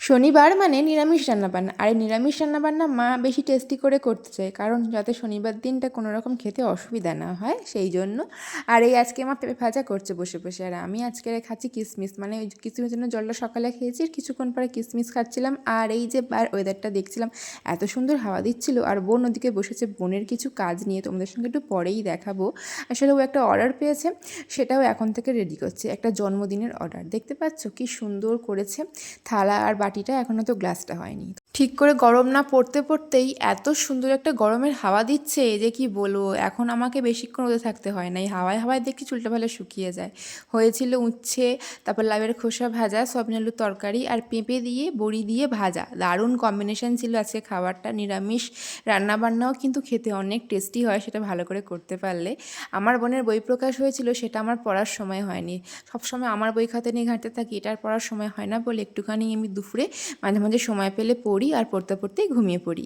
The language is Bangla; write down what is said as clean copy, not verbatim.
শনিবার মানে নিরামিষ রান্নাবান্না, আর এই নিরামিষ রান্নাবান্না মা বেশি টেস্টি করে করতে চায়, কারণ যাতে শনিবার দিনটা কোনো রকম খেতে অসুবিধা না হয় সেই জন্য। আর এই আজকে মা পেঁপে ভাজা করছে বসে বসে, আর আমি আজকে খাচ্ছি কিশমিশ, মানে ওই কিশমিশের জন্য জলটা সকালে খেয়েছি, আর কিছুক্ষণ পরে কিশমিশ খাচ্ছিলাম। আর এই যে ওয়েদারটা দেখছিলাম, এত সুন্দর হাওয়া দিচ্ছিল, আর বোন ওদিকে বসেছে বোনের কিছু কাজ নিয়ে, তোমাদের সঙ্গে একটু পরেই দেখাবো। আসলে ও একটা অর্ডার পেয়েছে, সেটাও এখন থেকে রেডি করছে, একটা জন্মদিনের অর্ডার। দেখতে পাচ্ছ কি সুন্দর করেছে, থালা আর বাটিটা, এখনও তো গ্লাসটা হয়নি। ঠিক করে গরম না পড়তে পড়তেই এত সুন্দর একটা গরমের হাওয়া দিচ্ছে যে কি বলবো, এখন আমাকে বেশিক্ষণ রোদে থাকতে হয় না, এই হাওয়ায় হাওয়ায় দেখছি চুলটা ভালো শুকিয়ে যায়। হয়েছিল উচ্ছে, তারপর লাউয়ের খোসা ভাজা, সয়াবিন আলুর তরকারি, আর পেঁপে দিয়ে বড়ি দিয়ে ভাজা। দারুণ কম্বিনেশন ছিল আজকে খাবারটা। নিরামিষ রান্নাবান্নাও কিন্তু খেতে অনেক টেস্টি হয় সেটা ভালো করে করতে পারলে। আমার বোনের বই প্রকাশ হয়েছিল, সেটা আমার পড়ার সময় হয়নি। সবসময় আমার বই খাতা নিয়ে ঘাঁটতে থাকি, এটার পড়ার সময় হয় না বলে একটুখানি আমি দুপুরে মাঝে মাঝে সময় পেলে পড়ি, আর পড়তে পড়তেই ঘুমিয়ে পড়ি।